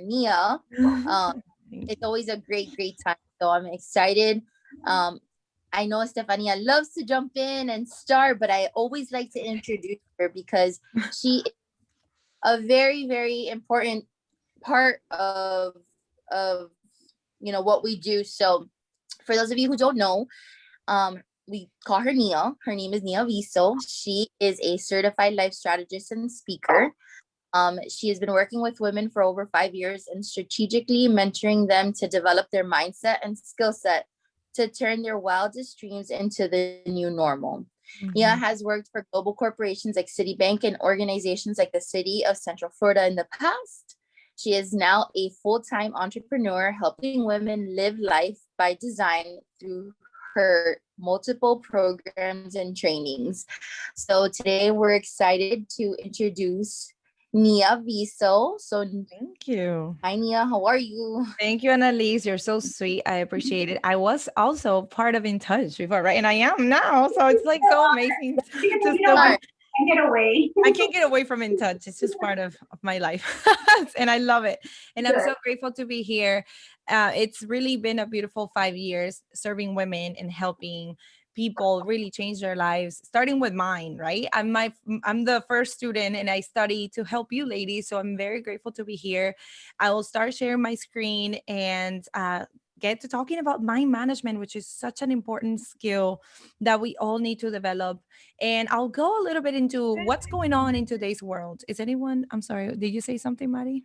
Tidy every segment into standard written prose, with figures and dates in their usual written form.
Nia. It's always a great time. So I'm excited. I know Estefania loves to jump in and start, but I always like to introduce her because she is a very important part of what we do. So for those of you who don't know, we call her Nia. Her name is Nia Viso. She is a certified life strategist and speaker. She has been working with women for over 5 years and strategically mentoring them to develop their mindset and skill set to turn their wildest dreams into the new normal. Nia has worked for global corporations like Citibank and organizations like the City of Central Florida in the past. She is now a full-time entrepreneur helping women live life by design through her multiple programs and trainings. So today we're excited to introduce Nia Viso. So thank you. hi Nia, how are you? Thank you, Annalise. You're so sweet. I appreciate it. I was also part of In Touch before, right? And I am now. So it's like so amazing Because to you still be. can get away. I can't get away from In Touch. It's just part of my life. And I love it. And I'm Good. so grateful to be here. It's really been a beautiful 5 years serving women and helping people really change their lives, starting with mine, right? I'm the first student and I study to help you ladies. So I'm very grateful to be here. I will start sharing my screen and get to talking about mind management, which is such an important skill that we all need to develop. And I'll go a little bit into what's going on in today's world. Is anyone, I'm sorry, did you say something, Maddie?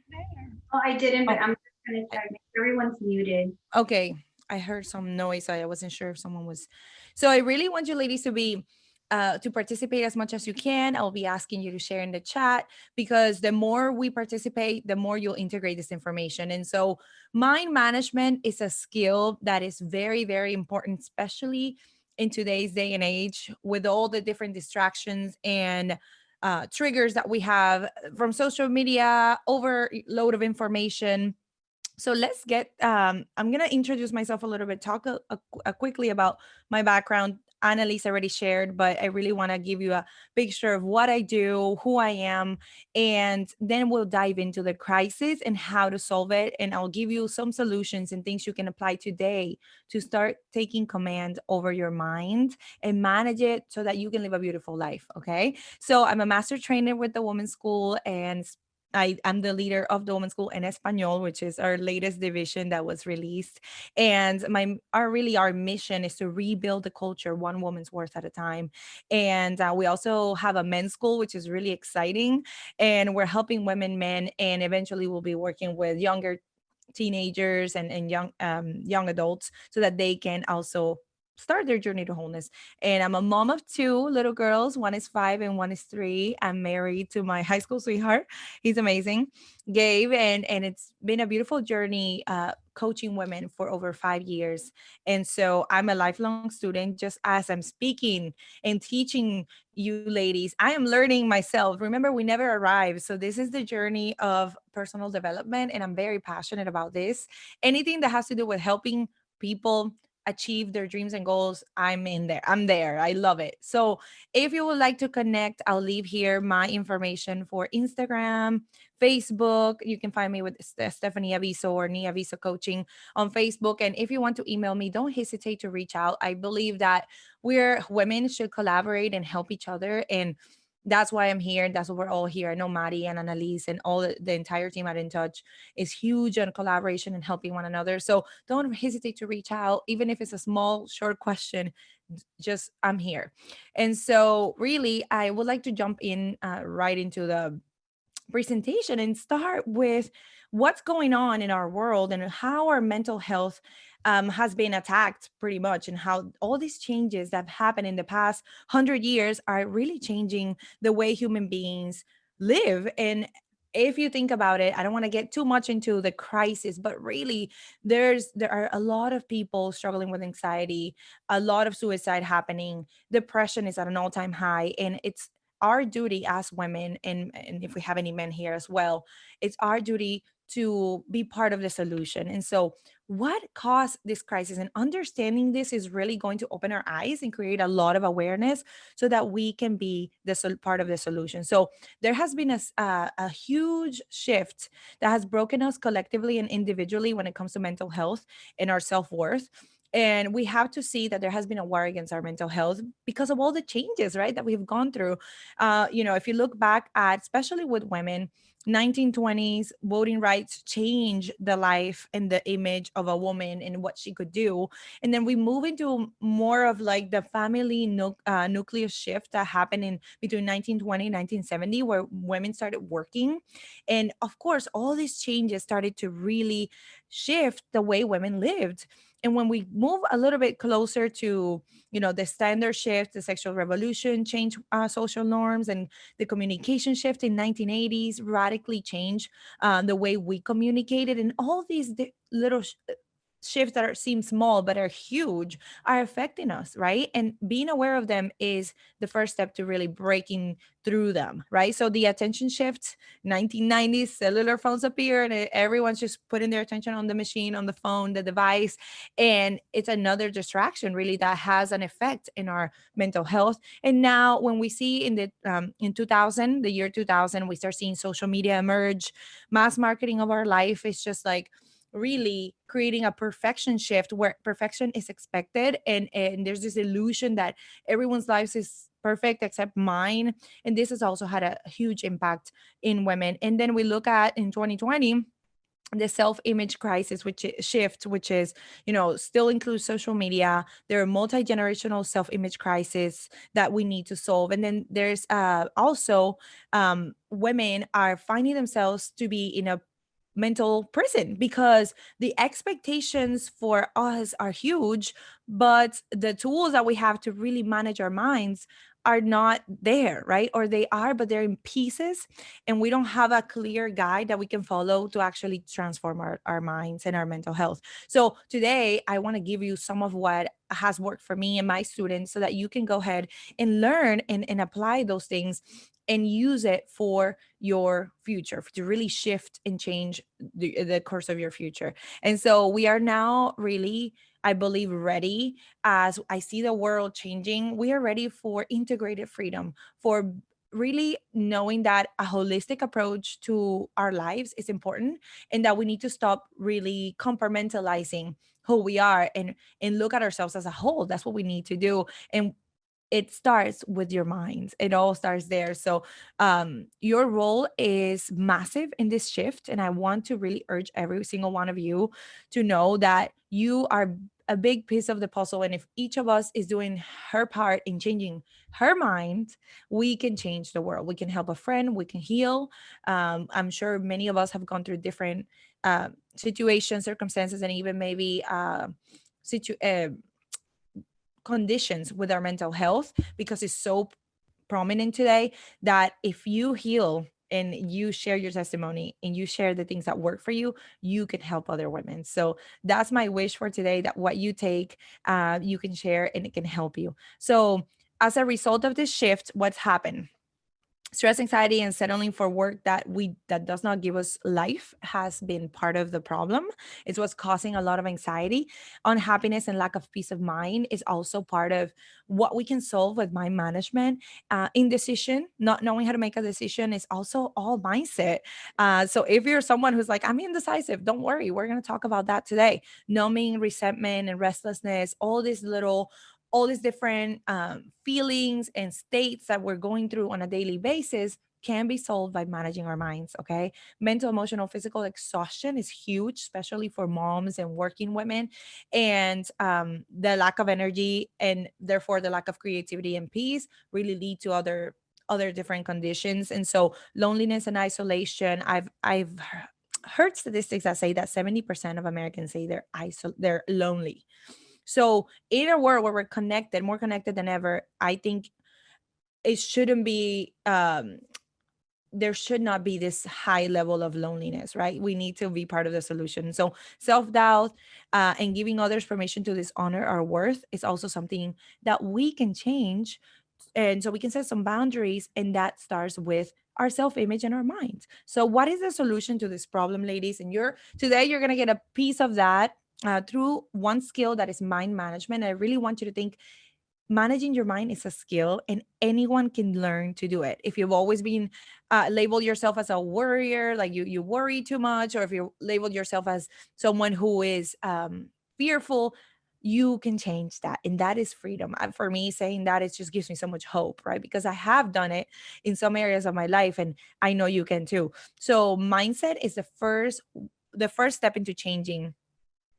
Oh, I didn't, but Oh, I'm just gonna check. Everyone's muted. okay. I heard some noise. I wasn't sure if someone was. So I really want you ladies to participate as much as you can. I'll be asking you to share in the chat because the more we participate, the more you'll integrate this information. And so mind management is a skill that is very important, especially in today's day and age with all the different distractions and triggers that we have from social media, overload of information. So let's get I'm going to introduce myself a little bit, talk quickly about my background. Annalise already shared, but I really want to give you a picture of what I do, who I am, and then we'll dive into the crisis and how to solve it. And I'll give you some solutions and things you can apply today to start taking command over your mind and manage it so that you can live a beautiful life. Okay. So I'm a master trainer with the Women's School, and I'm the leader of the Women's School en Español, which is our latest division that was released. And our mission is to rebuild the culture one woman's worth at a time. And we also have a men's school, which is really exciting. And we're helping women, men, and eventually we'll be working with younger teenagers and young adults so that they can also start their journey to wholeness. And I'm a mom of two little girls. One is 5 and one is 3. I'm married to my high school sweetheart. He's amazing, Gabe. And it's been a beautiful journey coaching women for over 5 years. And so I'm a lifelong student. Just as I'm speaking and teaching you ladies, I am learning myself. Remember, we never arrive. So this is the journey of personal development. And I'm very passionate about this. Anything that has to do with helping people achieve their dreams and goals, I'm in there. I'm there. I love it. So if you would like to connect, I'll leave here my information for Instagram, Facebook. You can find me with Estefania Viso or Nia Viso Coaching on Facebook. And if you want to email me, don't hesitate to reach out. I believe that we're women should collaborate and help each other. And that's why I'm here. That's why we're all here. I know Maddie and Annalise and all the entire team at In Touch is huge on collaboration and helping one another. So don't hesitate to reach out, even if it's a small, short question. Just I'm here. And so, really, I would like to jump in right into the presentation and start with what's going on in our world and how our mental health has been attacked pretty much, and how all these changes that have happened in the past 100 years are really changing the way human beings live. And if you think about it, I don't want to get too much into the crisis, but really there are a lot of people struggling with anxiety, a lot of suicide happening, depression is at an all-time high, and it's our duty as women, and if we have any men here as well, it's our duty to be part of the solution. And so what caused this crisis, and understanding this is really going to open our eyes and create a lot of awareness so that we can be the part of the solution. So there has been a huge shift that has broken us collectively and individually when it comes to mental health and our self-worth. And we have to see that there has been a war against our mental health because of all the changes, right, that we've gone through. If you look back at, especially with women, 1920s voting rights changed the life and the image of a woman and what she could do. And then we move into more of like the family nucleus shift that happened in between 1920 and 1970, where women started working. And of course, all these changes started to really shift the way women lived. And when we move a little bit closer to, the standard shift, the sexual revolution changed social norms, and the communication shift in 1980s radically changed the way we communicated. And all these little shifts that seem small but are huge are affecting us, right? And being aware of them is the first step to really breaking through them, right? So the attention shift, 1990s, cellular phones appear, and everyone's just putting their attention on the machine, on the phone, the device. And it's another distraction really that has an effect in our mental health. And now when we see in in 2000, the year 2000, we start seeing social media emerge, mass marketing of our life is just like really creating a perfection shift where perfection is expected, and there's this illusion that everyone's lives is perfect except mine. And this has also had a huge impact in women. And then we look at in 2020 the self-image crisis, which shift, which is, still includes social media. There are multi-generational self-image crisis that we need to solve. And then there's also women are finding themselves to be in a mental prison because the expectations for us are huge, but the tools that we have to really manage our minds are not there, right? Or they are, but they're in pieces, and we don't have a clear guide that we can follow to actually transform our minds and our mental health. So today I want to give you some of what has worked for me and my students so that you can go ahead and learn and apply those things and use it for your future to really shift and change the course of your future. And so we are now really, I believe, ready. As I see the world changing, we are ready for integrated freedom, for really knowing that a holistic approach to our lives is important, and that we need to stop really compartmentalizing who we are and look at ourselves as a whole. That's what we need to do. And it starts with your mind. It all starts there. So your role is massive in this shift, and I want to really urge every single one of you to know that you are a big piece of the puzzle. And if each of us is doing her part in changing her mind, we can change the world. We can help a friend, we can heal. I'm sure many of us have gone through different situations, circumstances, and even maybe situ- uh, conditions with our mental health, because it's so prominent today, that if you heal and you share your testimony and you share the things that work for you, you can help other women. So that's my wish for today, that what you take, you can share and it can help you. So as a result of this shift, what's happened? Stress, anxiety, and settling for work that does not give us life has been part of the problem. It's what's causing a lot of anxiety. Unhappiness and lack of peace of mind is also part of what we can solve with mind management. Indecision, not knowing how to make a decision, is also all mindset. So if you're someone who's like, I'm indecisive, don't worry, we're going to talk about that today. Numbing, resentment, and restlessness, all these different feelings and states that we're going through on a daily basis can be solved by managing our minds. Okay. Mental, emotional, physical exhaustion is huge, especially for moms and working women. And the lack of energy, and therefore the lack of creativity and peace, really lead to other different conditions. And so loneliness and isolation, I've heard statistics that say that 70% of Americans say they're lonely. So in a world where we're connected, more connected than ever, I think it shouldn't be there should not be this high level of loneliness, right? We need to be part of the solution. So self-doubt and giving others permission to dishonor our worth is also something that we can change And so we can set some boundaries, and that starts with our self-image and our minds. So what is the solution to this problem, ladies? And you're going to get a piece of that through one skill, that is mind management. I really want you to think managing your mind is a skill, and anyone can learn to do it. If you've always been labeled yourself as a worrier, like you worry too much, or if you labeled yourself as someone who is fearful, you can change that, and that is freedom. For me, saying that, it just gives me so much hope, right? Because I have done it in some areas of my life, and I know you can too. So mindset is the first step into changing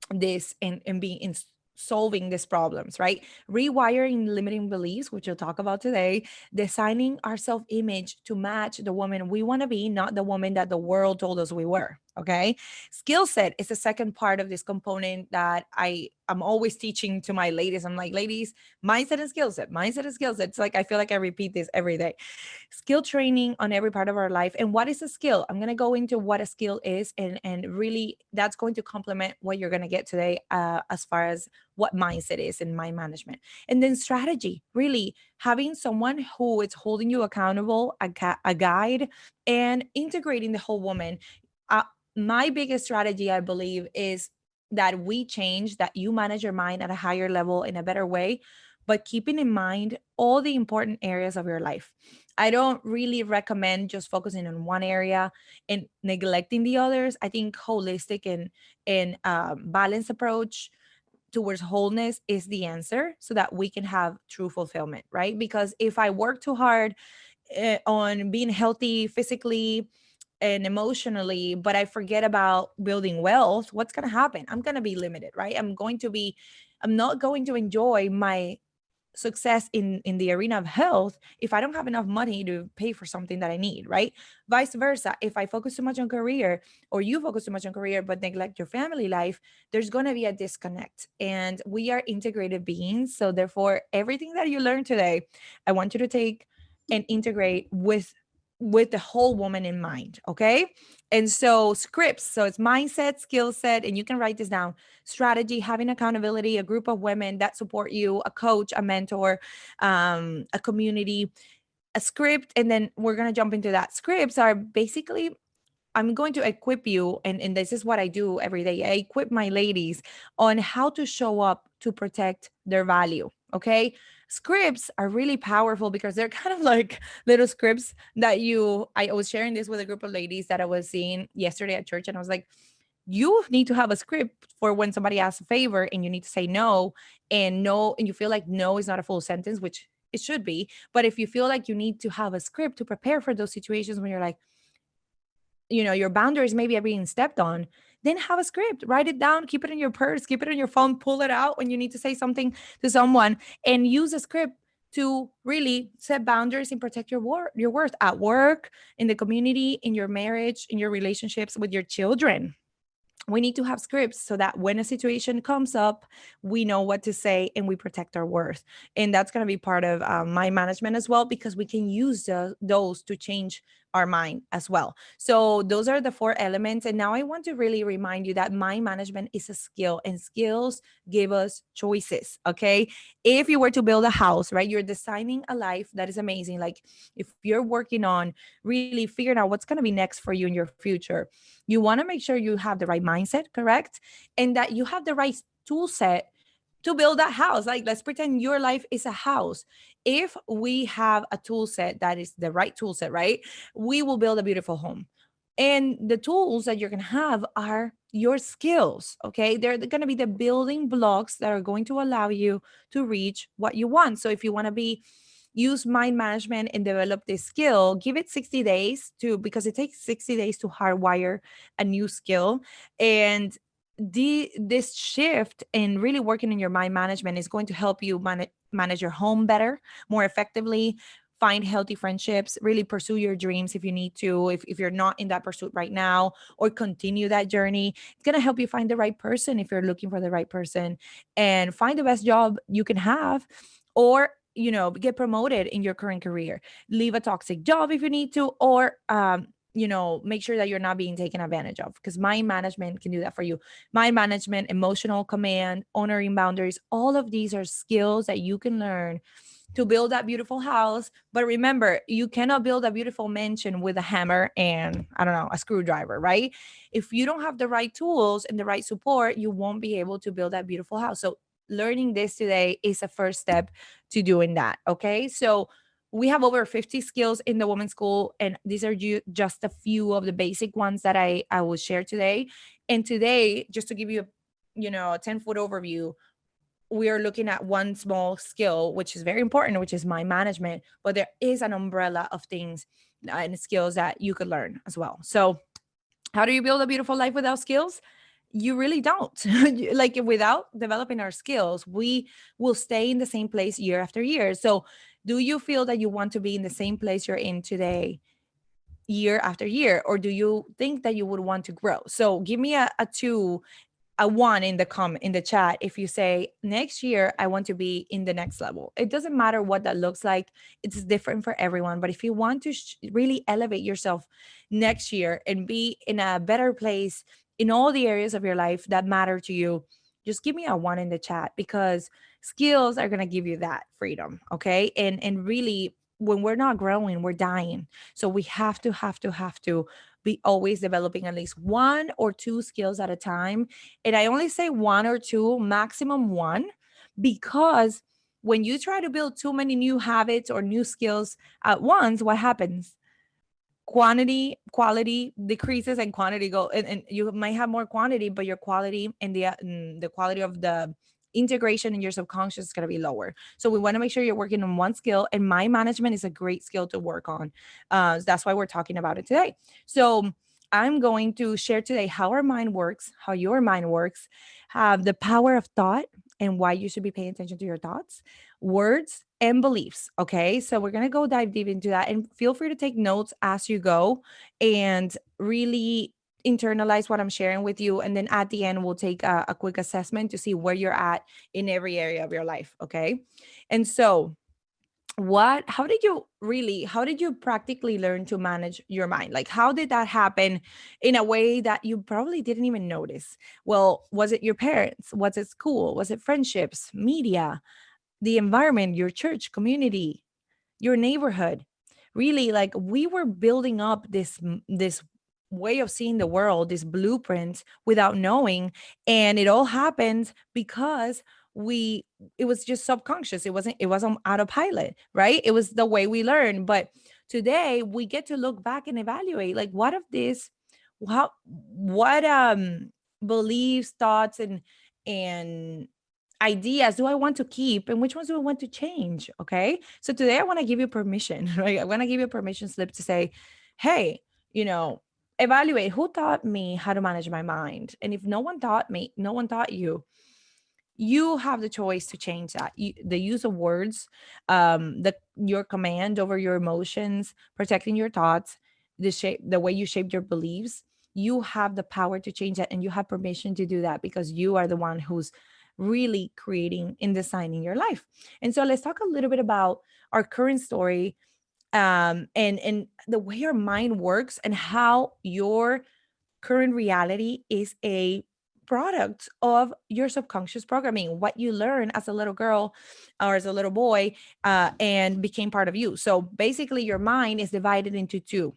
this, and being in solving these problems, right? Rewiring limiting beliefs, which we'll talk about today, designing our self-image to match the woman we want to be, not the woman that the world told us we were. Okay. Skill set is the second part of this component that I'm always teaching to my ladies. I'm like, ladies, mindset and skill set, mindset and skill set. It's like I feel like I repeat this every day. Skill training on every part of our life. And what is a skill? I'm going to go into what a skill is, and really that's going to complement what you're going to get today, as far as what mindset is in mind management. And then strategy, really having someone who is holding you accountable, a guide, and integrating the whole woman. uh, my biggest strategy, I believe, is that we change, that you manage your mind at a higher level in a better way, but keeping in mind all the important areas of your life. I don't really recommend just focusing on one area and neglecting the others. I think holistic and balanced approach towards wholeness is the answer, so that we can have true fulfillment, right? Because if I work too hard on being healthy physically and emotionally, but I forget about building wealth, what's going to happen? I'm going to be limited, right? I'm not going to enjoy my success in the arena of health if I don't have enough money to pay for something that I need, right? Vice versa. If I focus too much on career, or you focus too much on career but neglect your family life, there's going to be a disconnect. And we are integrated beings. So therefore, everything that you learn today, I want you to take and integrate with the whole woman in mind. Okay. And so scripts, so it's mindset, skill set, and you can write this down: strategy, having accountability, a group of women that support you, a coach, a mentor, a community, a script. And then we're going to jump into that. Scripts are basically, I'm going to equip you, and this is what I do every day. I equip my ladies on how to show up to protect their value. Okay. Scripts are really powerful because they're kind of like little scripts that I was sharing this with a group of ladies that I was seeing yesterday at church. And I was like, you need to have a script for when somebody asks a favor and you need to say no, and you feel like no is not a full sentence, which it should be. But if you feel like you need to have a script to prepare for those situations when you're like, your boundaries maybe are being stepped on, then have a script, write it down, keep it in your purse, keep it on your phone, pull it out when you need to say something to someone, and use a script to really set boundaries and protect your worth at work, in the community, in your marriage, in your relationships with your children. We need to have scripts so that when a situation comes up, we know what to say and we protect our worth. And that's going to be part of my management as well, because we can use those to change our mind as well. So those are the four elements. And now I want to really remind you that mind management is a skill, and skills give us choices. Okay. If you were to build a house, right, you're designing a life that is amazing. Like if you're working on really figuring out what's going to be next for you in your future, you want to make sure you have the right mindset, correct? And that you have the right tool set to build that house. Like, let's pretend your life is a house. If we have a tool set that is the right tool set, right, we will build a beautiful home. And the tools that you're going to have are your skills. Okay. They're going to be the building blocks that are going to allow you to reach what you want. So if you want to use mind management and develop this skill, give it 60 days because it takes 60 days to hardwire a new skill. And this shift in really working in your mind management is going to help you manage your home better, more effectively, find healthy friendships, really pursue your dreams if you need to, if you're not in that pursuit right now, or continue that journey. It's going to help you find the right person if you're looking for the right person, and find the best job you can have, or get promoted in your current career, leave a toxic job if you need to, or make sure that you're not being taken advantage of, because mind management can do that for you. Mind management, emotional command, honoring boundaries, all of these are skills that you can learn to build that beautiful house. But remember, you cannot build a beautiful mansion with a hammer and, I don't know, a screwdriver, right? If you don't have the right tools and the right support, you won't be able to build that beautiful house. So learning this today is a first step to doing that. Okay. So we have over 50 skills in the women's school, and these are just a few of the basic ones that I will share today. And today, just to give you a 10-foot overview, we are looking at one small skill, which is very important, which is mind management. But there is an umbrella of things and skills that you could learn as well. So, how do you build a beautiful life without skills? You really don't. Like, without developing our skills, we will stay in the same place year after year. So, do you feel that you want to be in the same place you're in today year after year, or do you think that you would want to grow? So give me a two, a one in the chat if you say next year I want to be in the next level. It doesn't matter what that looks like. It's different for everyone, but if you want to really elevate yourself next year and be in a better place in all the areas of your life that matter to you, just give me a one in the chat, because skills are going to give you that freedom. Okay. And really, when we're not growing, we're dying. So we have to be always developing at least one or two skills at a time. And I only say one or two, maximum one, because when you try to build too many new habits or new skills at once, what happens? Quality decreases and quantity go, and you might have more quantity, but your quality and the quality of the integration in your subconscious is going to be lower. So we want to make sure you're working on one skill, and mind management is a great skill to work on. That's why we're talking about it today. So I'm going to share today how our mind works, how your mind works, the power of thought, and why you should be paying attention to your thoughts, words, and beliefs. Okay. So we're going to go dive deep into that, and feel free to take notes as you go and really internalize what I'm sharing with you. And then at the end, we'll take a quick assessment to see where you're at in every area of your life. Okay. And so, how did you practically learn to manage your mind? Like, how did that happen in a way that you probably didn't even notice? Well, was it your parents? Was it school? Was it friendships, media, the environment, your church community, your neighborhood? Really, like, we were building up this way of seeing the world, this blueprint, without knowing. And it all happened because we it was just subconscious. It wasn't autopilot, right? It was the way we learn. But today we get to look back and evaluate, like, what of this, what beliefs, thoughts, and ideas do I want to keep, and which ones do I want to change? Okay. So today I want to give you permission, right? I want to give you a permission slip to say, hey, you know, evaluate who taught me how to manage my mind. And if no one taught me, no one taught you, you have the choice to change that. The use of words, your command over your emotions, protecting your thoughts, the way you shape your beliefs. You have the power to change that, and you have permission to do that, because you are the one who's really creating and designing your life. And so let's talk a little bit about our current story, and the way your mind works, and how your current reality is a product of your subconscious programming, what you learn as a little girl or as a little boy, and became part of you. So basically, your mind is divided into two.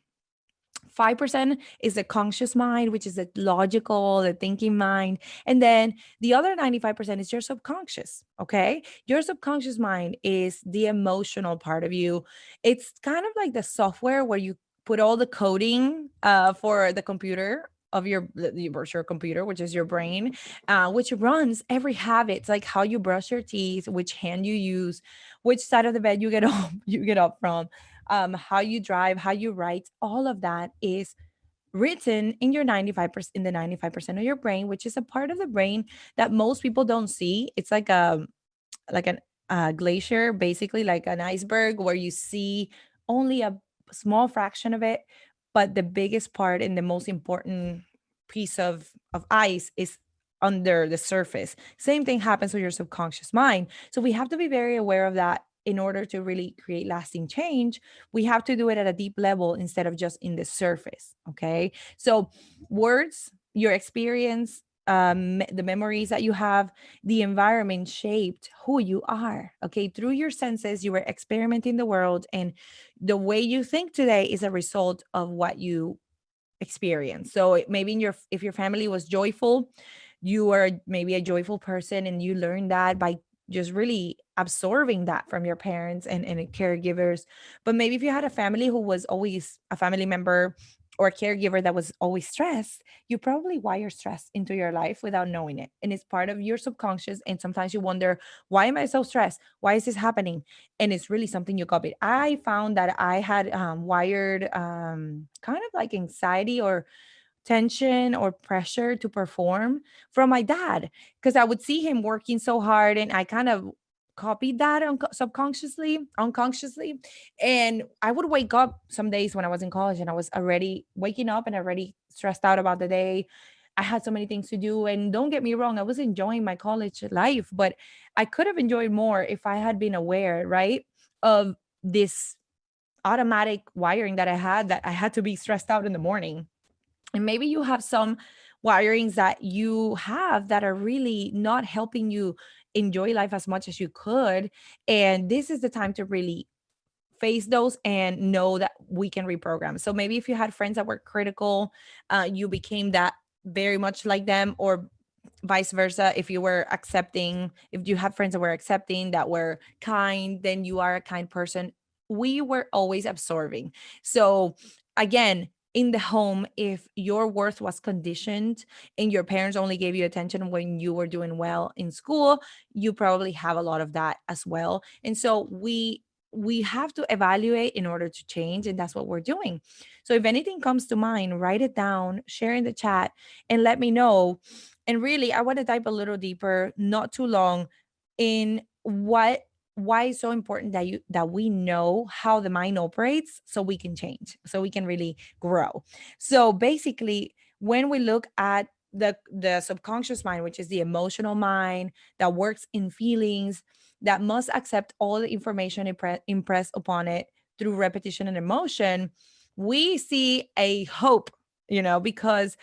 5% is the conscious mind, which is the logical, the thinking mind. And then the other 95% is your subconscious. Okay. Your subconscious mind is the emotional part of you. It's kind of like the software where you put all the coding for the computer of your virtual computer, which is your brain, which runs every habit. It's like how you brush your teeth, which hand you use, which side of the bed you get up from, how you drive, how you write. All of that is written in your 95% in the 95% of your brain, which is a part of the brain that most people don't see. It's like a glacier, basically like an iceberg, where you see only a small fraction of it, but the biggest part and the most important piece of ice is under the surface. Same thing happens with your subconscious mind. So we have to be very aware of that. In order to really create lasting change, we have to do it at a deep level instead of just in the surface. Okay. So words, your experience, the memories that you have, the environment shaped who you are. Okay, through your senses, you were experimenting the world, and the way you think today is a result of what you experience. So maybe in your if your family was joyful, you are maybe a joyful person, and you learn that by just really absorbing that from your parents and caregivers. But maybe if you had a family who was always a family member or a caregiver that was always stressed, you probably wire stress into your life without knowing it, and it's part of your subconscious. And sometimes you wonder, why am I so stressed? Why is this happening? And it's really something you copied. I found that I had wired kind of like anxiety or tension or pressure to perform from my dad, because I would see him working so hard, and I kind of copied that subconsciously, unconsciously. And I would wake up some days when I was in college, and I was already waking up and already stressed out about the day. I had so many things to do. And don't get me wrong, I was enjoying my college life, but I could have enjoyed more if I had been aware, right, of this automatic wiring that I had, that I had to be stressed out in the morning. And maybe you have some wirings that you have that are really not helping you enjoy life as much as you could. And this is the time to really face those and know that we can reprogram. So maybe if you had friends that were critical, you became that very much like them, or vice versa. If you were accepting, if you have friends that were accepting, that were kind, then you are a kind person. We were always absorbing. So again, in the home, if your worth was conditioned and your parents only gave you attention when you were doing well in school, you probably have a lot of that as well. And so we have to evaluate in order to change, and that's what we're doing. So if anything comes to mind, write it down, share in the chat, and let me know. And really, I want to dive a little deeper, not too long, in why it's so important that we know how the mind operates, so we can change, so we can really grow. So basically, when we look at the subconscious mind, which is the emotional mind that works in feelings, that must accept all the information impressed upon it through repetition and emotion, we see a hope, because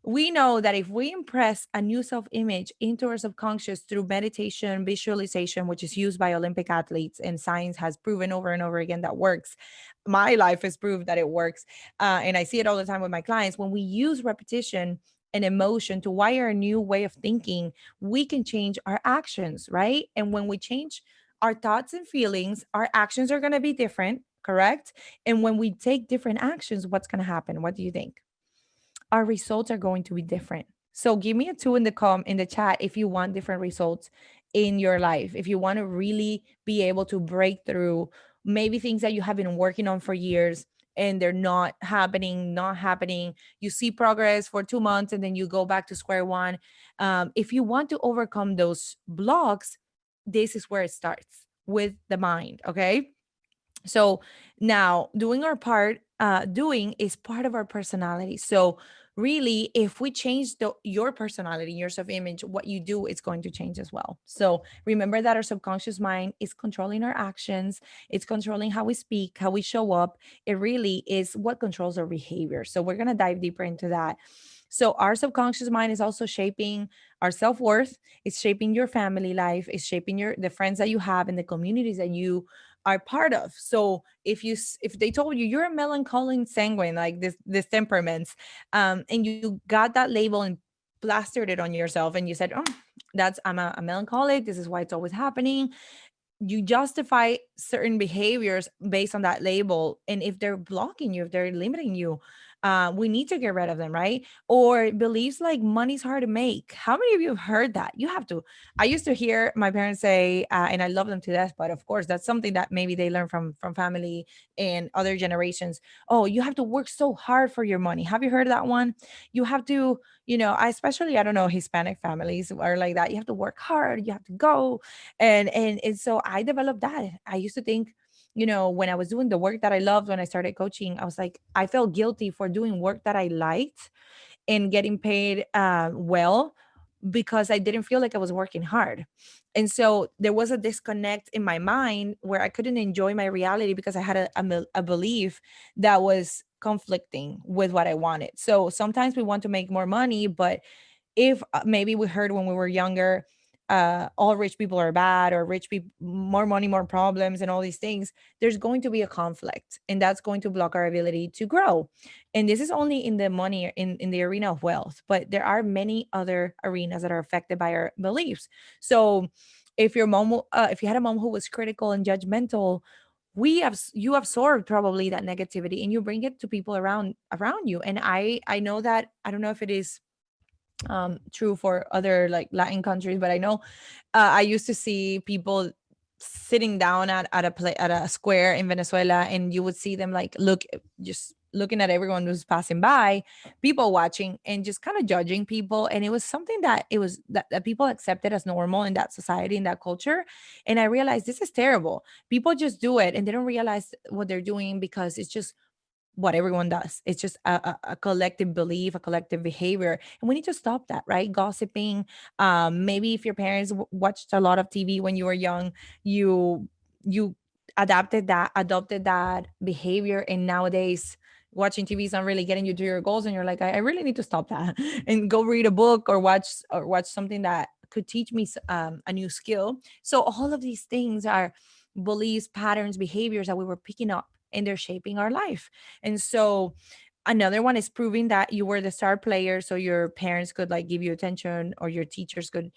we know that if we impress a new self image into our subconscious through meditation, visualization, which is used by Olympic athletes, and science has proven over and over again that works. My life has proved that it works. And I see it all the time with my clients. When we use repetition and emotion to wire a new way of thinking, we can change our actions, right? And when we change our thoughts and feelings, our actions are going to be different, correct? And when we take different actions, what's going to happen? What do you think? Our results are going to be different. So give me a two in the chat if you want different results in your life. If you want to really be able to break through maybe things that you have been working on for years and they're not happening. You see progress for 2 months and then you go back to square one. If you want to overcome those blocks, this is where it starts with the mind. Okay. So now doing our part, doing is part of our personality. So really, if we change your personality, your self-image, what you do is going to change as well. So remember that our subconscious mind is controlling our actions. It's controlling how we speak, how we show up. It really is what controls our behavior. So we're going to dive deeper into that. So our subconscious mind is also shaping our self-worth. It's shaping your family life. It's shaping the friends that you have and the communities that you are part of. So if they told you you're a melancholy sanguine, like this temperaments, and you got that label and plastered it on yourself, and you said, oh, I'm a melancholic, this is why it's always happening. You justify certain behaviors based on that label. And if they're blocking you, if they're limiting you, we need to get rid of them, right? Or beliefs like money's hard to make. How many of you have heard that? You have to. I used to hear my parents say, and I love them to death, but of course, that's something that maybe they learn from family and other generations. Oh, you have to work so hard for your money. Have you heard that one? You have to, I don't know, Hispanic families are like that. You have to work hard. You have to go and so I developed that. I used to think, when I was doing the work that I loved, when I started coaching, I was like, I felt guilty for doing work that I liked and getting paid well, because I didn't feel like I was working hard. And so there was a disconnect in my mind where I couldn't enjoy my reality because I had a belief that was conflicting with what I wanted. So sometimes we want to make more money, but if maybe we heard when we were younger, all rich people are bad, or rich people, more money, more problems, and all these things, there's going to be a conflict, and that's going to block our ability to grow. And this is only in the money, in the arena of wealth, but there are many other arenas that are affected by our beliefs. So if your mom, if you had a mom who was critical and judgmental, you absorb probably that negativity, and you bring it to people around you. And I know that, I don't know if it is true for other like Latin countries, but I know I used to see people sitting down at a square in Venezuela, and you would see them like just looking at everyone who's passing by, people watching and just kind of judging people. And it was something that that people accepted as normal in that society, in that culture. And I realized this is terrible. People just do it and they don't realize what they're doing, because it's just what everyone does. It's just a collective belief, a collective behavior, and we need to stop that, right? Gossiping. Maybe if your parents watched a lot of TV when you were young, you adopted that behavior, and nowadays watching TV is not really getting you to your goals, and you're like, I really need to stop that and go read a book, or watch something that could teach me a new skill. So all of these things are beliefs, patterns, behaviors that we were picking up, and they're shaping our life. And so another one is proving that you were the star player, so your parents could like give you attention, or your teachers could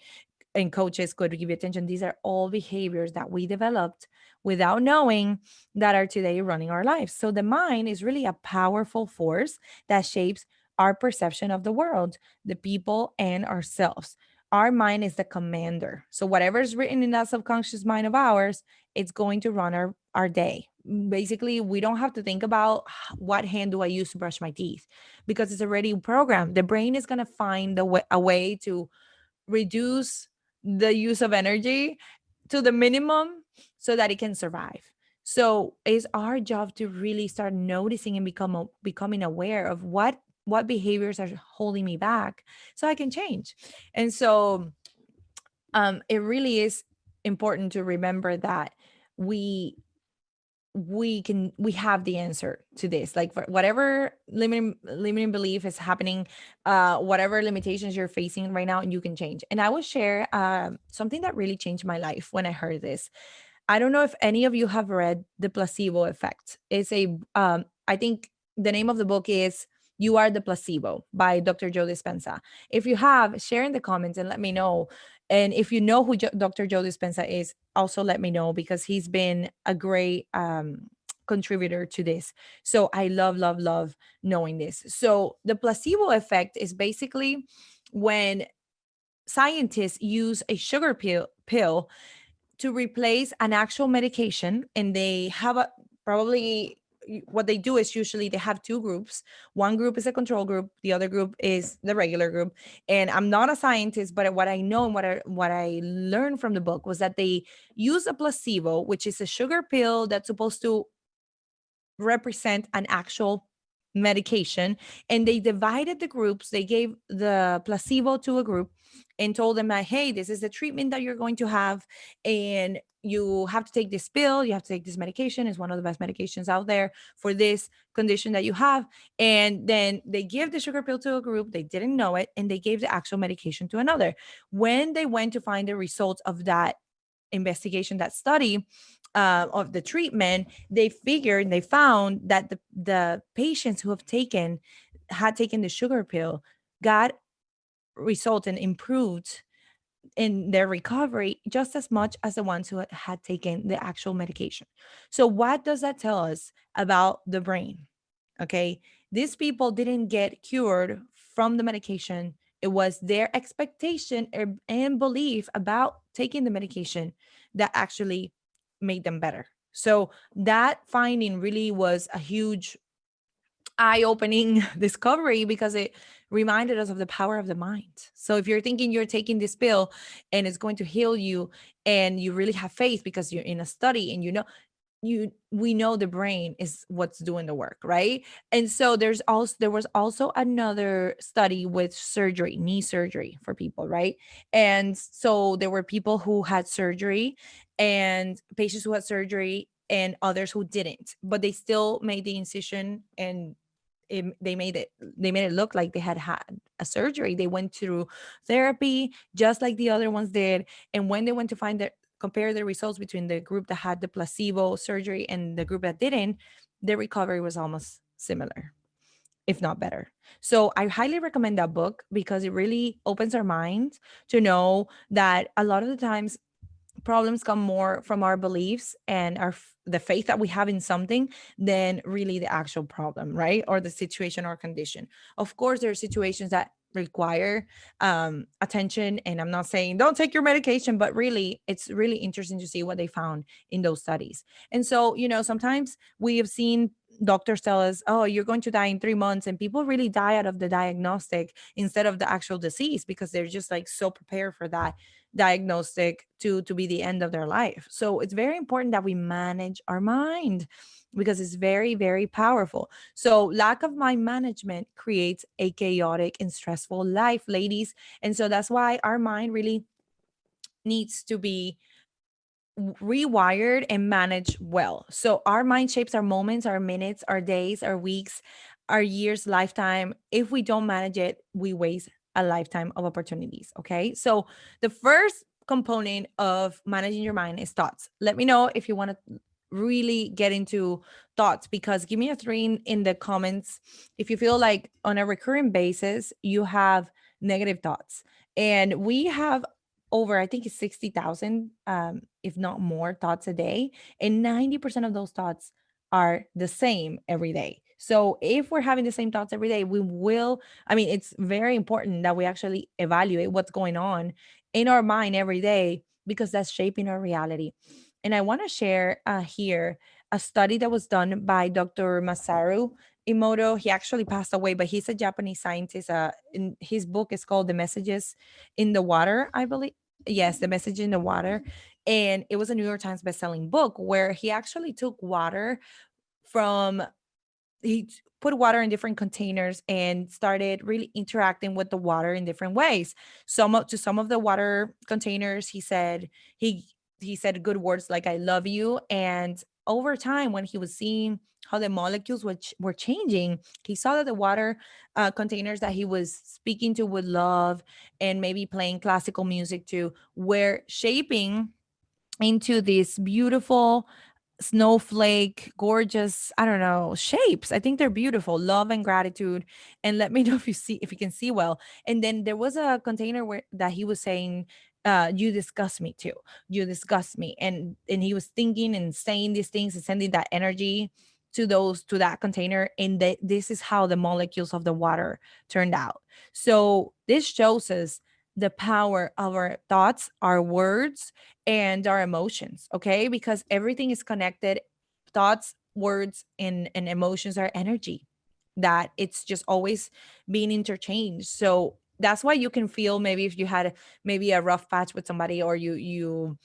and coaches could give you attention. These are all behaviors that we developed without knowing, that are today running our lives. So the mind is really a powerful force that shapes our perception of the world, the people, and ourselves. Our mind is the commander. So whatever is written in that subconscious mind of ours, it's going to run our day. Basically, we don't have to think about what hand do I use to brush my teeth, because it's already programmed. The brain is going to find a way to reduce the use of energy to the minimum so that it can survive. So it's our job to really start noticing and becoming aware of what behaviors are holding me back, so I can change. And so it really is important to remember that we we have the answer to this, like for whatever limiting belief is happening, whatever limitations you're facing right now, and you can change. And I will share something that really changed my life when I heard this. I don't know if any of you have read The Placebo Effect. It's I think the name of the book is You Are the Placebo by Dr. Joe Dispenza. If you have, share in the comments and let me know. And if you know who Dr. Joe Dispenza is, also let me know, because he's been a great contributor to this. So I love, love, love knowing this. So the placebo effect is basically when scientists use a sugar pill to replace an actual medication, and they have probably what they do is usually they have two groups. One group is a control group, the other group is the regular group. And I'm not a scientist, but what I know and what I learned from the book was that they use a placebo, which is a sugar pill that's supposed to represent an actual medication, and they divided the groups. They gave the placebo to a group and told them that, hey, this is the treatment that you're going to have, and you have to take this pill, you have to take this medication. It's one of the best medications out there for this condition that you have. And then they give the sugar pill to a group, they didn't know it, and they gave the actual medication to another. When they went to find the results of that investigation, that study of the treatment, they found that the patients who had taken the sugar pill got results and improved in their recovery just as much as the ones who had taken the actual medication. So what does that tell us about the brain? Okay, these people didn't get cured from the medication. It was their expectation and belief about taking the medication that actually made them better. So that finding really was a huge eye-opening discovery, because it reminded us of the power of the mind. So if you're thinking you're taking this pill and it's going to heal you, and you really have faith because you're in a study, and we know the brain is what's doing the work, right? And so there was also another study with surgery, knee surgery for people, right? And so there were people who had surgery, and patients who had surgery, and others who didn't, but they still made the incision, and they made it look like they had a surgery. They went through therapy just like the other ones did. And when they went to compare the results between the group that had the placebo surgery and the group that didn't, the recovery was almost similar, if not better. So I highly recommend that book because it really opens our minds to know that a lot of the times problems come more from our beliefs and the faith that we have in something than really the actual problem, right? Or the situation or condition. Of course, there are situations that require attention, and I'm not saying don't take your medication, but really it's really interesting to see what they found in those studies. And so, sometimes we have seen doctors tell us, oh, you're going to die in 3 months, and people really die out of the diagnostic instead of the actual disease because they're just like so prepared for that diagnostic to be the end of their life. So it's very important that we manage our mind because it's very, very powerful. So lack of mind management creates a chaotic and stressful life, ladies. And so that's why our mind really needs to be rewired and managed well. So our mind shapes our moments, our minutes, our days, our weeks, our years, lifetime. If we don't manage it, we waste a lifetime of opportunities. Okay. So the first component of managing your mind is thoughts. Let me know if you want to really get into thoughts, because give me a three in the comments if you feel like on a recurring basis you have negative thoughts. And we have over, I think it's 60,000, if not more, thoughts a day. And 90% of those thoughts are the same every day. So if we're having the same thoughts every day, it's very important that we actually evaluate what's going on in our mind every day because that's shaping our reality. And I want to share here a study that was done by Dr. Masaru Emoto. He actually passed away, but he's a Japanese scientist. In his book is called The Messages in the Water, I believe. Yes, The Message in the Water. And it was a New York Times bestselling book where he actually took water from, put water in different containers and started really interacting with the water in different ways. Some of the water containers, he said good words like "I love you," and over time, when he was seeing how the molecules were changing, he saw that the water containers that he was speaking to with love and maybe playing classical music to were shaping into these beautiful snowflake, gorgeous, I don't know, shapes. I think they're beautiful. Love and gratitude. And let me know if you can see well. And then there was a container where that he was saying, you disgust me too. You disgust me. And he was thinking and saying these things and sending that energy to that container. And this is how the molecules of the water turned out. So this shows us the power of our thoughts, our words, and our emotions, okay? Because everything is connected. Thoughts, words, and emotions are energy that it's just always being interchanged. So that's why you can feel, maybe if you had maybe a rough patch with somebody, or you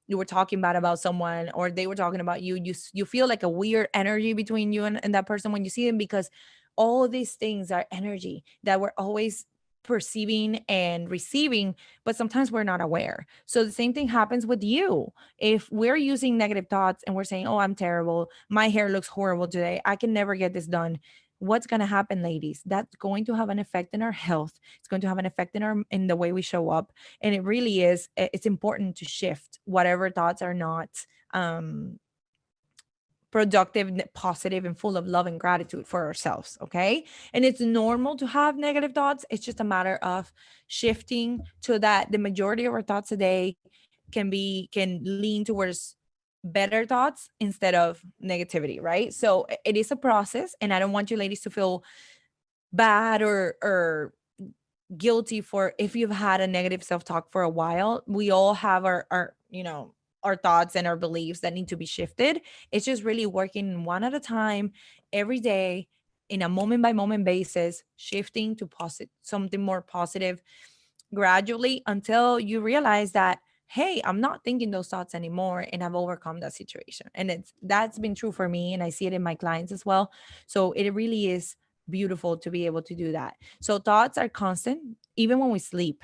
were talking bad about someone, or they were talking about you, you feel like a weird energy between you and that person when you see them, because all these things are energy that we're always perceiving and receiving, but sometimes we're not aware. So the same thing happens with you. If we're using negative thoughts and we're saying, oh, I'm terrible, my hair looks horrible today, I can never get this done, what's going to happen, ladies? That's going to have an effect in our health. It's going to have an effect in the way we show up. And it really is, it's important to shift whatever thoughts are not um productive, positive, and full of love and gratitude for ourselves. Okay. And it's normal to have negative thoughts. It's just a matter of shifting to that. The majority of our thoughts a day can lean towards better thoughts instead of negativity, right? So it is a process. And I don't want you ladies to feel bad or guilty for if you've had a negative self-talk for a while. We all have our thoughts and our beliefs that need to be shifted. It's just really working one at a time every day in a moment by moment basis, shifting to something more positive gradually until you realize that, hey, I'm not thinking those thoughts anymore, and I've overcome that situation. And that's been true for me, and I see it in my clients as well. So it really is beautiful to be able to do that. So thoughts are constant even when we sleep.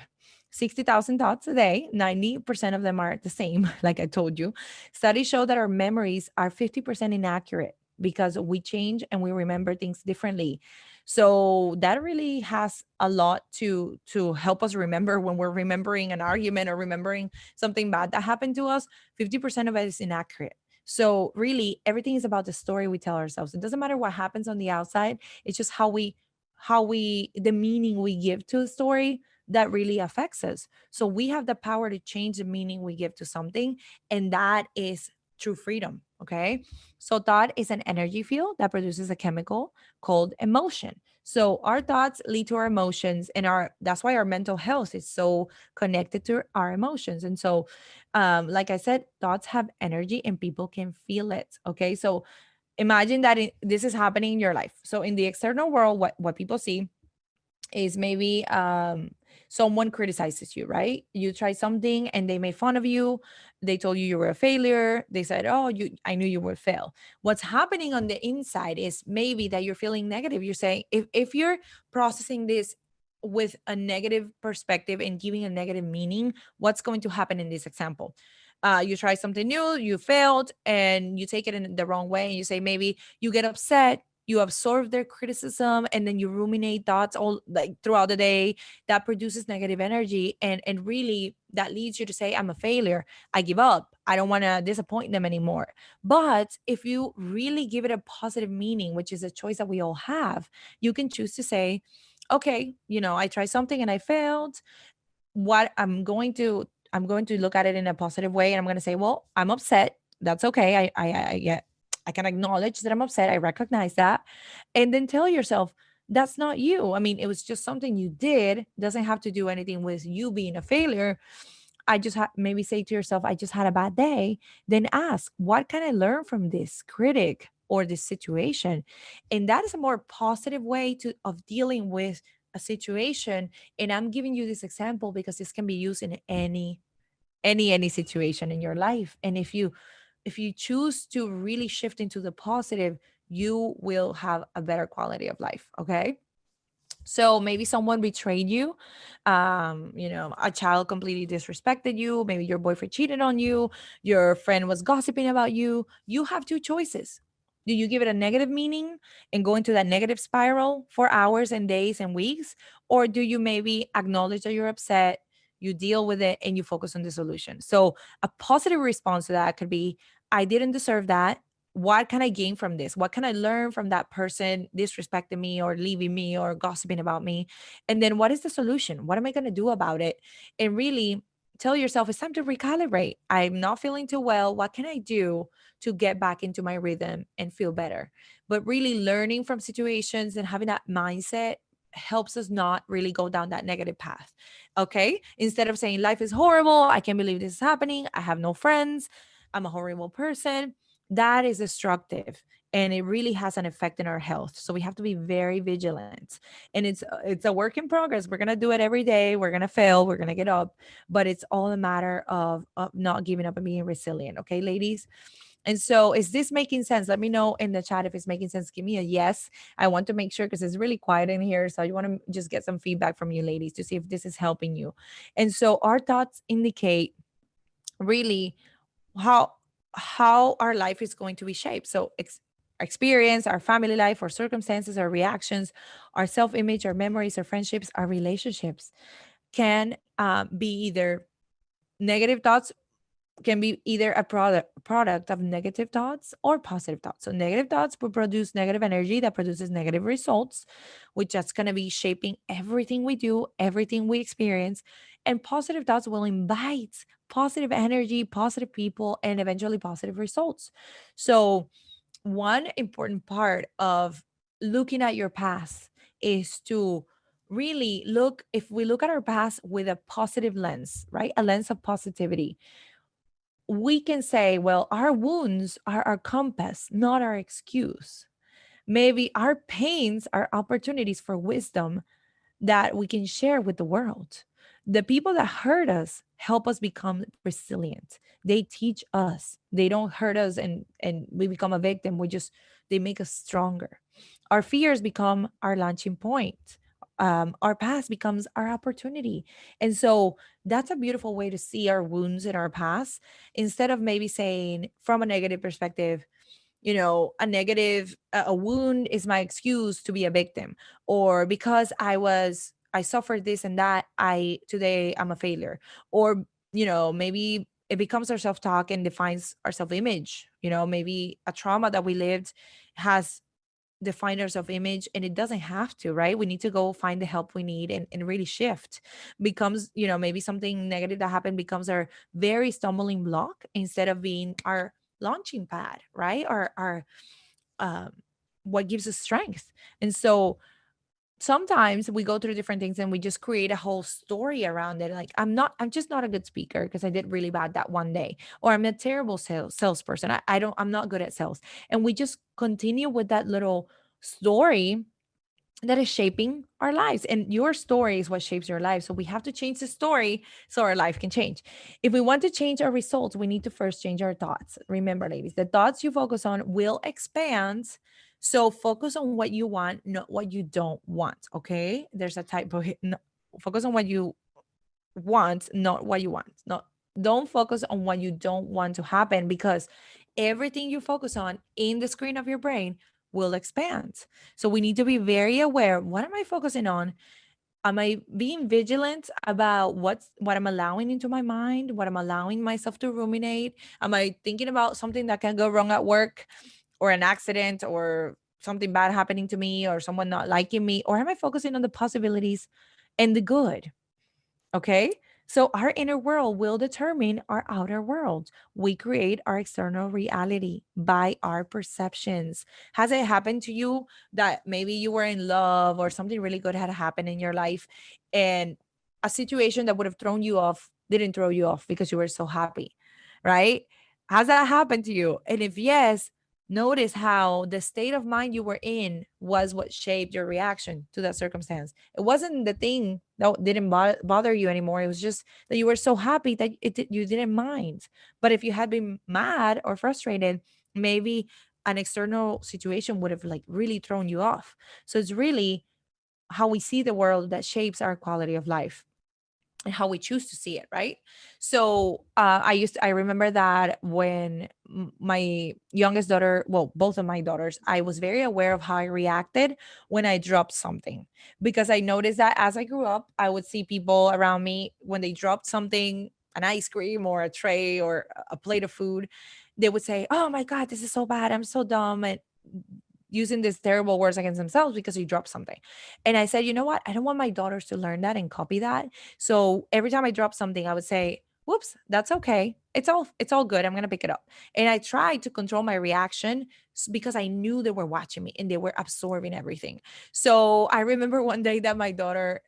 60,000 thoughts a day, 90% of them are the same, like I told you. Studies show that our memories are 50% inaccurate because we change and we remember things differently. So that really has a lot to help us remember when we're remembering an argument or remembering something bad that happened to us. 50% of it is inaccurate. So really everything is about the story we tell ourselves. It doesn't matter what happens on the outside. It's just how we the meaning we give to the story that really affects us. So we have the power to change the meaning we give to something, and that is true freedom. Okay. So thought is an energy field that produces a chemical called emotion. So our thoughts lead to our emotions, and our that's why our mental health is so connected to our emotions. And so like I said, thoughts have energy and people can feel it. Okay. So imagine that this is happening in your life. So in the external world, what people see is maybe someone criticizes you, right? You try something and they made fun of you. They told you were a failure. They said, "Oh, I knew you would fail." What's happening on the inside is maybe that you're feeling negative. You're saying, if you're processing this with a negative perspective and giving a negative meaning, what's going to happen in this example? You try something new, you failed, and you take it in the wrong way, and you say maybe you get upset, you absorb their criticism, and then you ruminate thoughts all like throughout the day. That produces negative energy, and really that leads you to say, I'm a failure, I give up, I don't want to disappoint them anymore. But if you really give it a positive meaning, which is a choice that we all have, you can choose to say, okay, I tried something and I failed. What I'm going to look at it in a positive way, and I'm going to say, well, I'm upset. That's okay. I yeah, I can acknowledge that I'm upset. I recognize that. And then tell yourself, that's not you. I mean, it was just something you did. Doesn't have to do anything with you being a failure. I just maybe say to yourself, I just had a bad day. Then ask, what can I learn from this critic or this situation? And that is a more positive way of dealing with a situation. And I'm giving you this example because this can be used in any situation in your life. And if you choose to really shift into the positive, you will have a better quality of life. Okay. So maybe someone betrayed you, a child completely disrespected you, maybe your boyfriend cheated on you, your friend was gossiping about you. You have two choices. Do you give it a negative meaning and go into that negative spiral for hours and days and weeks? Or do you maybe acknowledge that you're upset, you deal with it, and you focus on the solution? So a positive response to that could be, I didn't deserve that. What can I gain from this? What can I learn from that person disrespecting me or leaving me or gossiping about me? And then what is the solution? What am I going to do about it? And really tell yourself it's time to recalibrate. I'm not feeling too well. What can I do to get back into my rhythm and feel better? But really learning from situations and having that mindset helps us not really go down that negative path. Okay. Instead of saying life is horrible, I can't believe this is happening, I have no friends, I'm a horrible person, that is destructive, and it really has an effect in our health. So we have to be very vigilant, and it's a work in progress. We're going to do it every day, we're going to fail, we're going to get up, but it's all a matter of not giving up and being resilient. Okay, ladies? And so is this making sense? Let me know in the chat if it's making sense. Give me a yes. I want to make sure, because it's really quiet in here, so I want to just get some feedback from you ladies to see if this is helping you. And so our thoughts indicate really how our life is going to be shaped. So experience, our family life, our circumstances, our reactions, our self-image, our memories, our friendships, our relationships can be either negative thoughts, can be either a product of negative thoughts or positive thoughts. So negative thoughts will produce negative energy that produces negative results, which that's going to be shaping everything we do, everything we experience. And positive thoughts will invite positive energy, positive people, and eventually positive results. So one important part of looking at your past is to really look, if we look at our past with a positive lens, right? A lens of positivity, we can say, well, our wounds are our compass, not our excuse. Maybe our pains are opportunities for wisdom that we can share with the world. The people that hurt us help us become resilient. They teach us. They don't hurt us and we become a victim. They make us stronger. Our fears become our launching point. Our past becomes our opportunity. And so that's a beautiful way to see our wounds in our past, instead of maybe saying from a negative perspective, a negative, a wound is my excuse to be a victim, or because I suffered this and that, today I'm a failure, or maybe it becomes our self-talk and defines our self-image. Maybe a trauma that we lived has defined our self-image, and it doesn't have to, right? We need to go find the help we need, and really shift. Becomes, maybe something negative that happened becomes our very stumbling block instead of being our launching pad, right? Our um what gives us strength. And so sometimes we go through different things and we just create a whole story around it, like I'm just not a good speaker because I did really bad that one day, or I'm a terrible salesperson. I'm not good at sales. And we just continue with that little story that is shaping our lives, and your story is what shapes your life. So we have to change the story so our life can change. If we want to change our results, we need to first change our thoughts. Remember, ladies, the thoughts you focus on will expand. So focus on what you want, not what you don't want. Okay, there's a typo here. No, focus on what you want, not what you want. Not Don't focus on what you don't want to happen, because everything you focus on in the screen of your brain will expand. So we need to be very aware. What am I focusing on? Am I being vigilant about what I'm allowing into my mind, what I'm allowing myself to ruminate? Am I thinking about something that can go wrong at work, or an accident, or something bad happening to me, or someone not liking me? Or am I focusing on the possibilities and the good? Okay. So our inner world will determine our outer world. We create our external reality by our perceptions. Has it happened to you that maybe you were in love or something really good had happened in your life, and a situation that would have thrown you off didn't throw you off because you were so happy, right? Has that happened to you? And if yes, notice how the state of mind you were in was what shaped your reaction to that circumstance. It wasn't the thing that didn't bother you anymore. It was just that you were so happy that you didn't mind. But if you had been mad or frustrated, maybe an external situation would have like really thrown you off. So it's really how we see the world that shapes our quality of life and how we choose to see it, right? So I remember that when my youngest daughter, well, both of my daughters, I was very aware of how I reacted when I dropped something, because I noticed that as I grew up, I would see people around me when they dropped something, an ice cream or a tray or a plate of food, they would say, oh my god, this is so bad, I'm so dumb, and using these terrible words against themselves because you dropped something. And I said, you know what? I don't want my daughters to learn that and copy that. So every time I drop something, I would say, whoops, that's okay. It's all good. I'm gonna pick it up. And I tried to control my reaction because I knew they were watching me and they were absorbing everything. So I remember one day that my daughter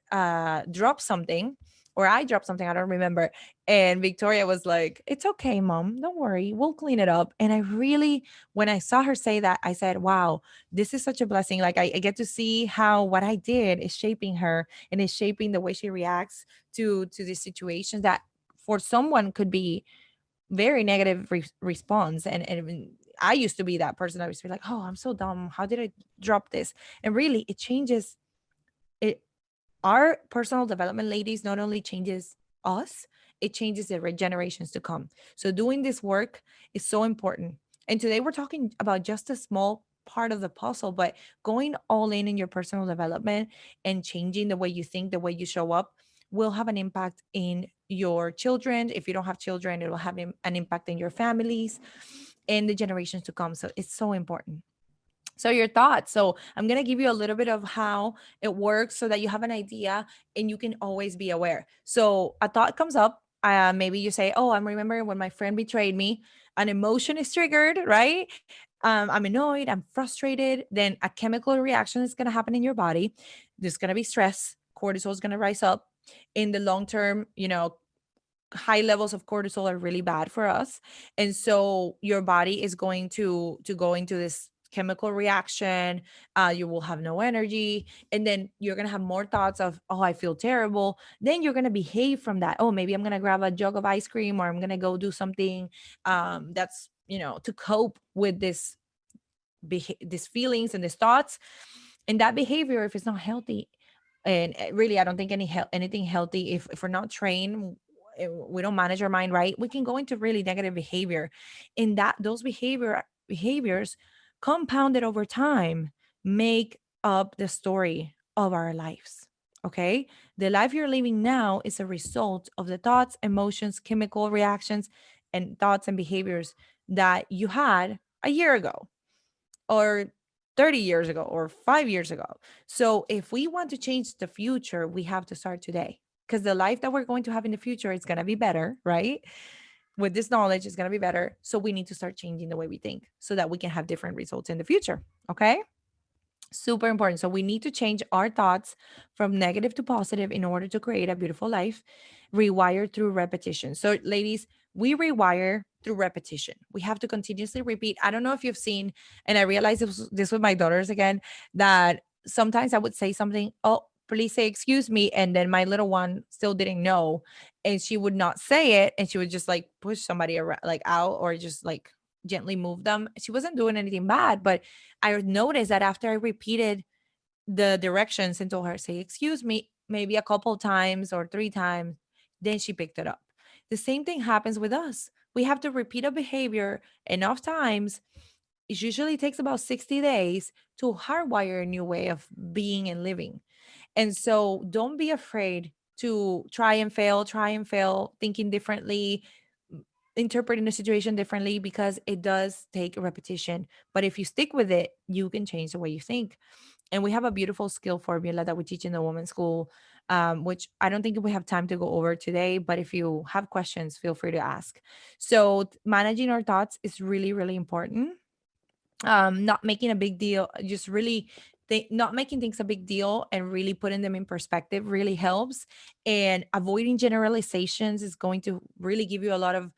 dropped something, or I dropped something, I don't remember. And Victoria was like, it's okay, mom. Don't worry. We'll clean it up. And I really, when I saw her say that, I said, wow, this is such a blessing. Like I get to see how what I did is shaping her and is shaping the way she reacts to these situations that for someone could be very negative response. And I used to be that person. I used to be like, oh, I'm so dumb. How did I drop this? And really, it changes it. Our personal development, ladies, not only changes us, it changes the generations to come. So doing this work is so important. And today we're talking about just a small part of the puzzle, but going all in your personal development and changing the way you think, the way you show up, will have an impact in your children. If you don't have children, it will have an impact in your families and the generations to come. So it's so important. So your thoughts. So I'm going to give you a little bit of how it works so that you have an idea and you can always be aware. So a thought comes up. Maybe you say, oh, I'm remembering when my friend betrayed me. An emotion is triggered, right? I'm annoyed, I'm frustrated. Then a chemical reaction is going to happen in your body. There's going to be stress. Cortisol is going to rise up. In the long term, high levels of cortisol are really bad for us, and so your body is going to go into this chemical reaction. You will have no energy, and then you're going to have more thoughts of, oh, I feel terrible. Then you're going to behave from that. Oh, maybe I'm going to grab a jug of ice cream, or I'm going to go do something that's to cope with these feelings and these thoughts. And that behavior, if it's not healthy, and really I don't think anything healthy, if we're not trained, we don't manage our mind right, we can go into really negative behavior. And that those behaviors compounded over time make up the story of our lives. Okay. The life you're living now is a result of the thoughts, emotions, chemical reactions, and thoughts and behaviors that you had a year ago or 30 years ago or 5 years ago. So if we want to change the future, we have to start today because the life that we're going to have in the future is going to be better, right? With this knowledge, it's going to be better. So we need to start changing the way we think so that we can have different results in the future. Okay. Super important. So we need to change our thoughts from negative to positive in order to create a beautiful life, rewire through repetition. So, ladies, we rewire through repetition. We have to continuously repeat. I don't know if you've seen, and I realized this with my daughters again, that sometimes I would say something, oh, please say excuse me. And then my little one still didn't know. And she would not say it. And she would just like push somebody around, like out, or just like gently move them. She wasn't doing anything bad, but I noticed that after I repeated the directions and told her, say, excuse me, maybe a couple times or 3 times, then she picked it up. The same thing happens with us. We have to repeat a behavior enough times. It usually takes about 60 days to hardwire a new way of being and living. And so don't be afraid to try and fail, thinking differently, interpreting the situation differently because it does take repetition. But if you stick with it, you can change the way you think. And we have a beautiful skill formula that we teach in the women's school, which I don't think we have time to go over today. But if you have questions, feel free to ask. So, managing our thoughts is really, really important. Not making a big deal, just really not making things a big deal and really putting them in perspective really helps. And avoiding generalizations is going to really give you a lot of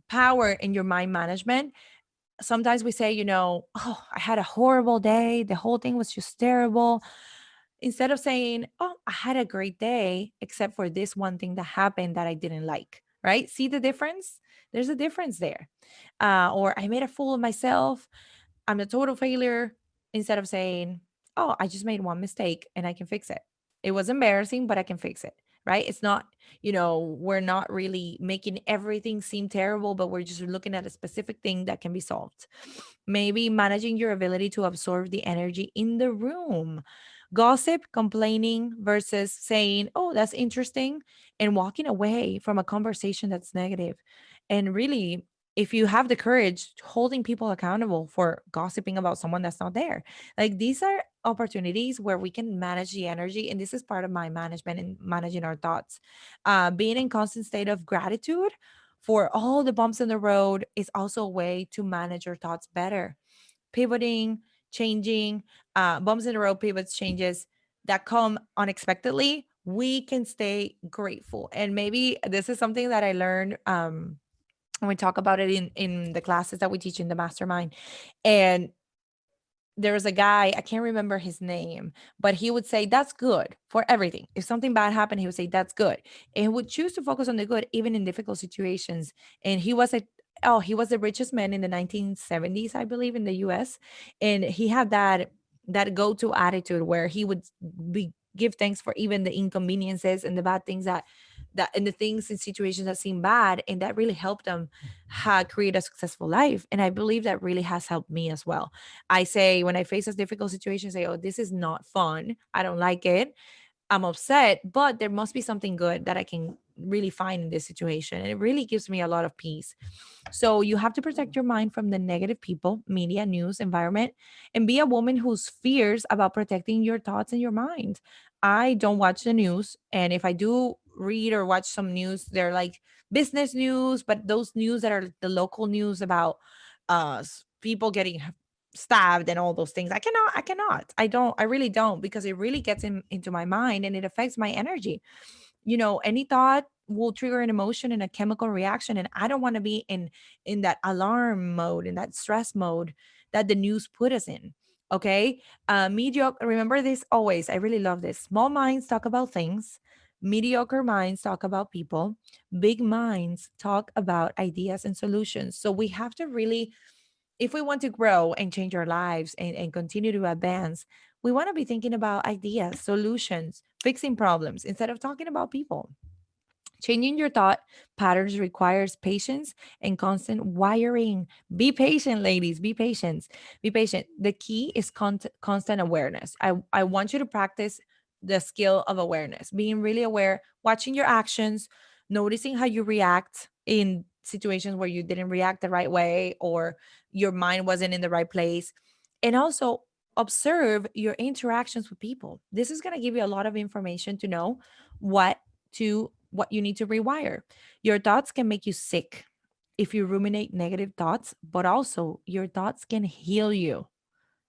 power in your mind management. Sometimes we say, oh, I had a horrible day, the whole thing was just terrible, instead of saying, oh, I had a great day except for this one thing that happened that I didn't like. Right? See the difference? There's a difference there. Or I made a fool of myself, I'm a total failure, instead of saying, oh, I just made one mistake and I can fix it. It was embarrassing, but I can fix it. Right? It's not, we're not really making everything seem terrible, but we're just looking at a specific thing that can be solved. Maybe managing your ability to absorb the energy in the room. Gossip, complaining versus saying, oh, that's interesting, and walking away from a conversation that's negative. And really, if you have the courage, holding people accountable for gossiping about someone that's not there. Like these are opportunities where we can manage the energy. And this is part of my management and managing our thoughts. Being in constant state of gratitude for all the bumps in the road is also a way to manage your thoughts better. Pivoting, changing, bumps in the road, pivots, changes that come unexpectedly, we can stay grateful. And maybe this is something that I learned and we talk about it in the classes that we teach in the mastermind. And there was a guy, I can't remember his name, but he would say that's good for everything. If something bad happened, he would say that's good, and he would choose to focus on the good even in difficult situations. And he was the richest man in the 1970s, I believe, in the US. And he had that go-to attitude where he would give thanks for even the inconveniences and the bad things that and the things and situations that seem bad, and that really helped them create a successful life. And I believe that really has helped me as well. I say when I face a difficult situation, say, oh, this is not fun, I don't like it, I'm upset, but there must be something good that I can really find in this situation. And it really gives me a lot of peace. So you have to protect your mind from the negative people, media, news, environment, and be a woman who's fierce about protecting your thoughts and your mind. I don't watch the news. And if I do read or watch some news, they're like business news, but those news that are the local news about people getting stabbed and all those things, I really don't, because it really gets into my mind and it affects my energy. Any thought will trigger an emotion and a chemical reaction, and I don't want to be in that alarm mode, in that stress mode that the news put us in. Okay. Mediocre, remember this always, I really love this. Small minds talk about things, mediocre minds talk about people, big minds talk about ideas and solutions. So we have to really, if we want to grow and change our lives and continue to advance, we want to be thinking about ideas, solutions, fixing problems instead of talking about people. Changing your thought patterns requires patience and constant wiring. Be patient, ladies. Be patient. Be patient. The key is constant awareness. I want you to practice the skill of awareness, being really aware, watching your actions, noticing how you react in situations where you didn't react the right way or your mind wasn't in the right place. And also observe your interactions with people. This is going to give you a lot of information to know what you need to rewire. Your thoughts can make you sick if you ruminate negative thoughts, but also your thoughts can heal you.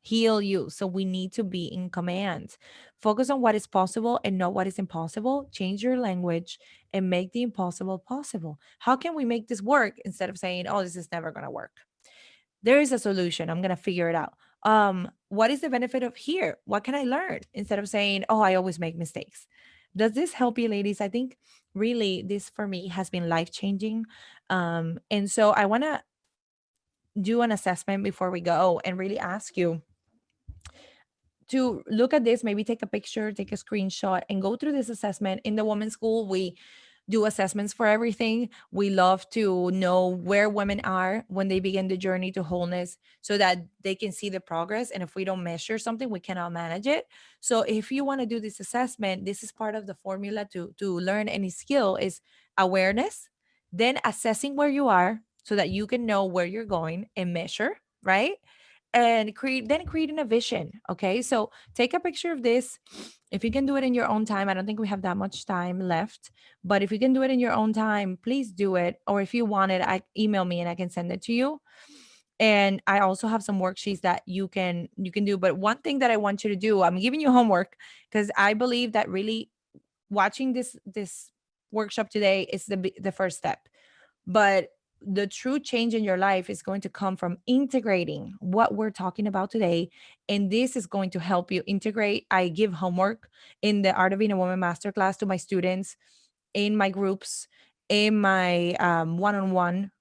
Heal you. So we need to be in command. Focus on what is possible and not what is impossible. Change your language and make the impossible possible. How can we make this work instead of saying, oh, this is never going to work? There is a solution. I'm going to figure it out. What is the benefit of here? What can I learn? Instead of saying, oh, I always make mistakes. Does this help you, ladies? I think really this for me has been life changing. And so I want to do an assessment before we go and really ask you to look at this, maybe take a picture, take a screenshot, and go through this assessment. In the women's school, we do assessments for everything. We love to know where women are when they begin the journey to wholeness so that they can see the progress. And if we don't measure something, we cannot manage it. So if you want to do this assessment, this is part of the formula to learn any skill is awareness, then assessing where you are so that you can know where you're going and measure, right? And creating a vision. Okay, so take a picture of this. If you can do it in your own time, I don't think we have that much time left, but if you can do it in your own time, please do it. Or if you want it, I email me and I can send it to you. And I also have some worksheets that you can do. But one thing that I want you to do, I'm giving you homework because I believe that really watching this workshop today is the first step. But the true change in your life is going to come from integrating what we're talking about today. And this is going to help you integrate. I give homework in the Art of Being a Woman masterclass to my students, in my groups, in my one-on-one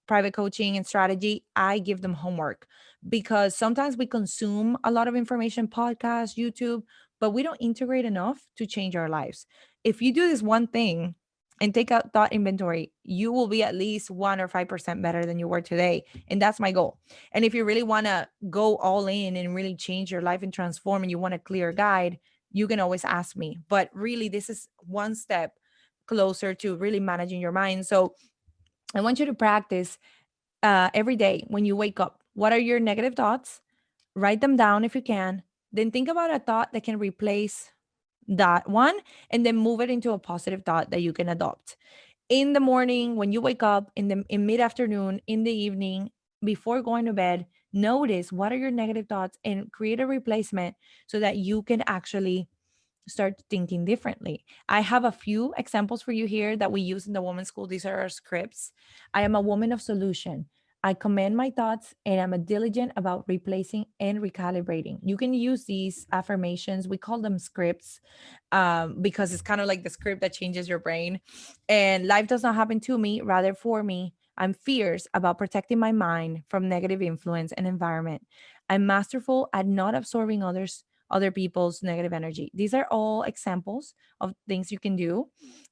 private coaching and strategy. I give them homework because sometimes we consume a lot of information, podcasts, YouTube, but we don't integrate enough to change our lives. If you do this one thing and take out thought inventory, you will be at least 1 or 5% better than you were today. And that's my goal. And if you really want to go all in and really change your life and transform, and you want a clear guide, you can always ask me. But really, this is one step closer to really managing your mind. So I want you to practice every day when you wake up. What are your negative thoughts? Write them down if you can. Then think about a thought that can replace that one, and then move it into a positive thought that you can adopt. In the morning, when you wake up, in mid-afternoon, in the evening, before going to bed, notice what are your negative thoughts and create a replacement so that you can actually start thinking differently. I have a few examples for you here that we use in the women's school. These are our scripts. I am a woman of solution. I command my thoughts and I'm a diligent about replacing and recalibrating. You can use these affirmations. We call them scripts because it's kind of like the script that changes your brain. And life does not happen to me, rather for me. I'm fierce about protecting my mind from negative influence and environment. I'm masterful at not absorbing other people's negative energy. These are all examples of things you can do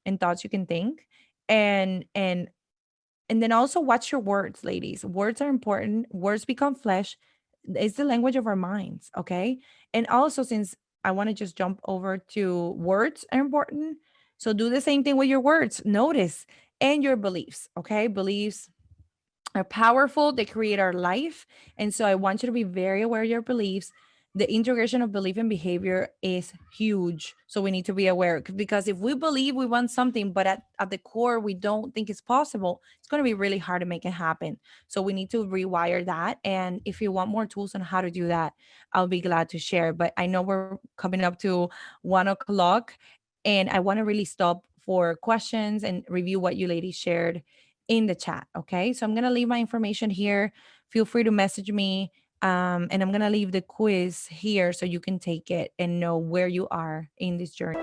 and thoughts you can think. And then also watch your words, ladies. Words are important. Words become flesh. It's the language of our minds, okay? And also, since I want to just jump over to words are important, so do the same thing with your words. Notice and your beliefs, okay? Beliefs are powerful. They create our life. And so I want you to be very aware of your beliefs. The integration of belief and behavior is huge. So we need to be aware because if we believe we want something, but at the core, we don't think it's possible, it's going to be really hard to make it happen. So we need to rewire that. And if you want more tools on how to do that, I'll be glad to share. But I know we're coming up to 1 o'clock and I want to really stop for questions and review what you ladies shared in the chat. Okay. So I'm going to leave my information here. Feel free to message me. And I'm going to leave the quiz here so you can take it and know where you are in this journey.